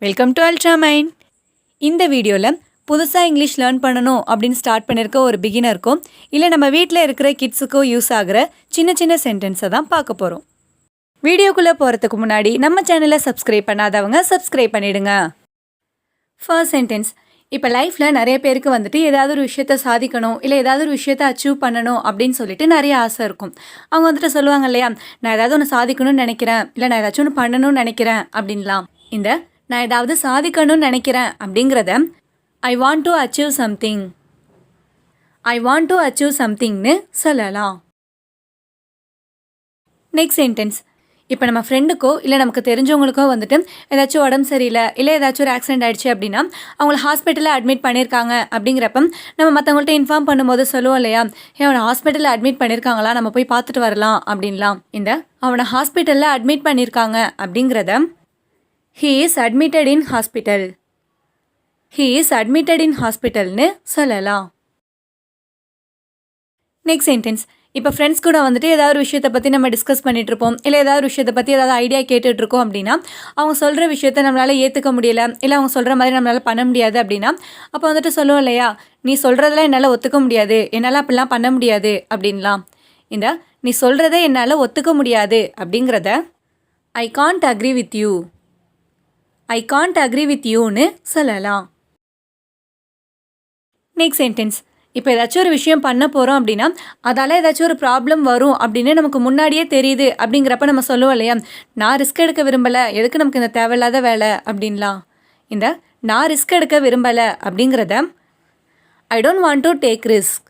Welcome to Ultramind. இந்த வீடியோவில் புதுசாக இங்கிலீஷ் லேர்ன் பண்ணணும் அப்படின்னு ஸ்டார்ட் பண்ணியிருக்க ஒரு பிகினருக்கும் இல்லை நம்ம வீட்டில் இருக்கிற கிட்ஸுக்கும் யூஸ் ஆகிற சின்ன சின்ன சென்டென்ஸை தான் பார்க்க போகிறோம். வீடியோக்குள்ளே போகிறதுக்கு முன்னாடி நம்ம சேனலை சப்ஸ்கிரைப் பண்ணாதவங்க சப்ஸ்கிரைப் பண்ணிவிடுங்க. First sentence. இப்போ லைஃப்பில் நிறைய பேருக்கு வந்துட்டு ஏதாவது ஒரு விஷயத்த சாதிக்கணும் இல்லை ஏதாவது ஒரு விஷயத்த அச்சீவ் பண்ணணும் அப்படின்னு சொல்லிட்டு நிறைய ஆசை இருக்கும். அவங்க வந்துட்டு சொல்லுவாங்க இல்லையா, நான் ஏதாவது ஒன்று சாதிக்கணும்னு நினைக்கிறேன், இல்லை நான் ஏதாச்சும் ஒன்று பண்ணணும்னு நினைக்கிறேன் அப்படின்லாம். இந்த நான் ஏதாவது சாதிக்கணும்னு நினைக்கிறேன் அப்படிங்கிறத I want to achieve something, I want to achieve சம்திங்னு சொல்லலாம். Next sentence. இப்போ நம்ம ஃப்ரெண்டுக்கோ இல்லை நமக்கு தெரிஞ்சவங்களுக்கோ வந்துட்டு ஏதாச்சும் உடம்பு சரியில்லை இல்லை ஏதாச்சும் ஒரு ஆக்சிடென்ட் ஆகிடுச்சு அப்படின்னா அவங்கள ஹாஸ்பிட்டலில் அட்மிட் பண்ணியிருக்காங்க அப்படிங்கிறப்ப நம்ம மற்றவங்கள்ட்ட இன்ஃபார்ம் பண்ணும்போது சொல்லுவோம் இல்லையா, அவனை ஹாஸ்பிட்டலில் அட்மிட் பண்ணியிருக்காங்களா, நம்ம போய் பார்த்துட்டு வரலாம் அப்படின்லாம். இந்த அவனை ஹாஸ்பிட்டலில் அட்மிட் பண்ணியிருக்காங்க அப்படிங்கிறத he is admitted in hospital, he is admitted in hospitalனு சொல்லலாம். Next sentence. இப்போ ஃப்ரெண்ட்ஸ் கூட வந்துட்டு ஏதாவது ஒரு விஷயத்தை பற்றி நம்ம டிஸ்கஸ் பண்ணிகிட்டு இருப்போம், இல்லை ஏதாவது ஒரு விஷயத்தை பற்றி ஏதாவது ஐடியா கேட்டுட்ருக்கோம் அப்படின்னா அவங்க சொல்கிற விஷயத்த நம்மளால் ஏற்றுக்க முடியலை இல்லை அவங்க சொல்கிற மாதிரி நம்மளால் பண்ண முடியாது அப்படின்னா அப்போ வந்துட்டு சொல்லுவோம் இல்லையா, நீ சொல்கிறதெல்லாம் என்னால் ஒத்துக்க முடியாது, என்னால் அப்படிலாம் பண்ண முடியாது அப்படின்லாம். இந்த நீ சொல்கிறத என்னால் ஒத்துக்க முடியாது அப்படிங்கிறத I can't agree with you, I can't agree with யூன்னு சொல்லலாம். Next sentence. இப்போ ஏதாச்சும் ஒரு விஷயம் பண்ண போகிறோம் அப்படின்னா அதால் ஏதாச்சும் ஒரு ப்ராப்ளம் வரும் அப்படின்னு நமக்கு முன்னாடியே தெரியுது அப்படிங்கிறப்ப நம்ம சொல்லுவோம் இல்லையா, நான் ரிஸ்க் எடுக்க விரும்பலை, எதுக்கு நமக்கு இந்த தேவையில்லாத வேலை அப்படின்லாம். இந்த நான் ரிஸ்க் எடுக்க விரும்பலை அப்படிங்கிறத I don't want to take risk,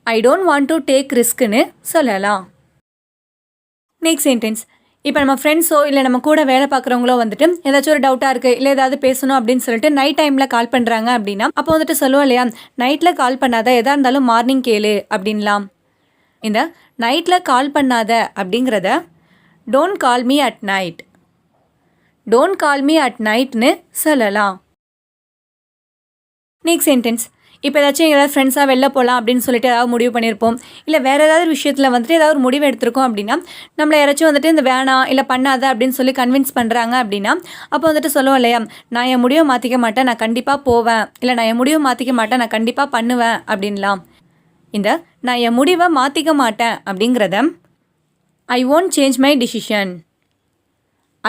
I don't want to take ரிஸ்க்குன்னு சொல்லலாம். Next sentence. இப்போ நம்ம ஃப்ரெண்ட்ஸோ இல்லை நம்ம கூட வேலை பார்க்குறவங்களோ வந்துட்டு ஏதாச்சும் ஒரு டவுட்டாக இருக்குது இல்லை ஏதாவது பேசணும் அப்படின்னு சொல்லிட்டு நைட் டைமில் கால் பண்ணுறாங்க அப்படின்னா அப்போ வந்துட்டு சொல்லுவோம் இல்லையா, நைட்டில் கால் பண்ணாத, எதாக இருந்தாலும் மார்னிங் கேளு அப்படின்லாம். இந்த நைட்டில் கால் பண்ணாத அப்படிங்கிறத don't call me at night, don't call me at நைட்னு சொல்லலாம். Next sentence. இப்போ ஏதாச்சும் ஏதாவது ஃப்ரெண்ட்ஸாக வெளில போகலாம் அப்படின்னு சொல்லிட்டு ஏதாவது முடிவு பண்ணியிருப்போம், இல்லை வேறு ஏதாவது விஷயத்தில் வந்துட்டு ஏதாவது ஒரு முடிவு எடுத்திருக்கோம் அப்படின்னா நம்மளை யாராச்சும் வந்துட்டு இந்த வேணாம் இல்லை பண்ணாத அப்படின்னு சொல்லி கன்வின்ஸ் பண்ணுறாங்க அப்படின்னா அப்போ வந்துட்டு சொல்லுவோம் இல்லையா, நான் என் முடிவை மாற்றிக்க மாட்டேன், நான் கண்டிப்பாக போவேன், இல்லை நான் என் முடிவை மாற்றிக்க மாட்டேன், நான் கண்டிப்பாக பண்ணுவேன் அப்படின்லாம். இந்த நான் என் முடிவை மாற்றிக்க மாட்டேன் அப்படிங்கிறத I won't change my decision,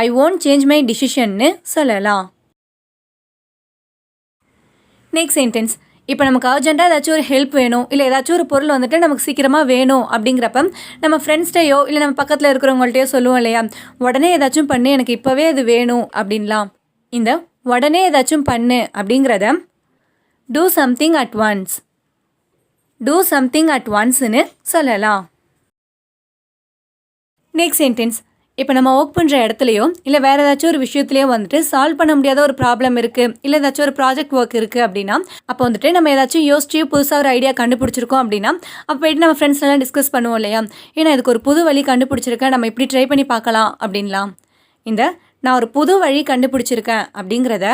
I won't change my டிசிஷன்னு சொல்லலாம். Next sentence. இப்போ நமக்கு அர்ஜென்ட்டாக ஏதாச்சும் ஒரு ஹெல்ப் வேணும் இல்லை ஏதாச்சும் ஒரு பொருள் வந்துட்டு நமக்கு சீக்கிரமாக வேணும் அப்படிங்கிறப்ப நம்ம ஃப்ரெண்ட்ஸ்டையோ இல்லை நம்ம பக்கத்தில் இருக்கிறவங்கள்ட்டையோ சொல்லுவோம் இல்லையா, உடனே ஏதாச்சும் பண்ணு, எனக்கு இப்போவே அது வேணும் அப்படின்லாம். இந்த உடனே ஏதாச்சும் பண்ணு அப்படிங்கிறத do something at once, do something at ஒன்ஸ்னு சொல்லலாம். Next sentence. இப்போ நம்ம ஒர்க் பண்ணுற இடத்துலையோ இல்லை வேறு ஏதாச்சும் ஒரு விஷயத்துலையோ வந்துட்டு சால்வ் பண்ண முடியாத ஒரு ப்ராப்ளம் இருக்குது இல்லை ஏதாச்சும் ஒரு ப்ராஜெக்ட் ஒர்க் இருக்குது அப்படின்னா அப்போ வந்துட்டு நம்ம ஏதாச்சும் யோசிச்சு புதுசாக ஒரு ஐடியா கண்டுபிடிச்சிருக்கோம் அப்படின்னா அப்போ போய்ட்டு நம்ம ஃப்ரெண்ட்ஸ்லாம் டிஸ்கஸ் பண்ணுவோம் இல்லையா, ஏன்னா இதுக்கு ஒரு புது வழி கண்டுபிடிச்சிருக்கேன், நம்ம இப்படி ட்ரை பண்ணி பார்க்கலாம் அப்படின்லாம். இந்த நான் ஒரு புது வழி கண்டுபிடிச்சிருக்கேன் அப்படிங்கிறத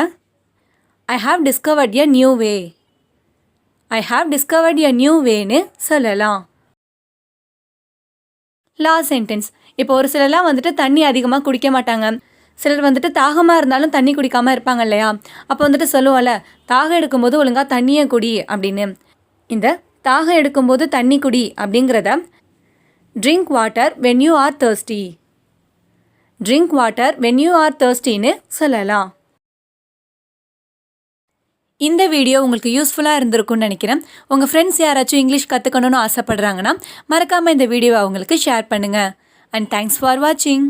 I have discovered a new way, I have discovered a new வேன்னு சொல்லலாம். Last sentence. இப்போ ஒரு சிலர்லாம் வந்துட்டு தண்ணி அதிகமாக குடிக்க மாட்டாங்க, சிலர் வந்துட்டு தாகமாக இருந்தாலும் தண்ணி குடிக்காமல் இருப்பாங்க இல்லையா, அப்போ வந்துட்டு சொல்லுவோம்ல, தாகம் எடுக்கும்போது ஒழுங்காக தண்ணியை குடி அப்படின்னு. இந்த தாகம் எடுக்கும்போது தண்ணி குடி அப்படிங்கிறத drink water when you are thirsty, drink water when you are thirstyன்னு சொல்லலாம். இந்த வீடியோ உங்களுக்கு யூஸ்ஃபுல்லாக இருந்திருக்கும்னு நினைக்கிறேன். உங்கள் ஃப்ரெண்ட்ஸ் யாராச்சும் இங்கிலீஷ் கற்றுக்கணும்னு ஆசைப்படுறாங்கன்னா மறக்காமல் இந்த வீடியோவை அவங்களுக்கு ஷேர் பண்ணுங்கள். And thanks for watching.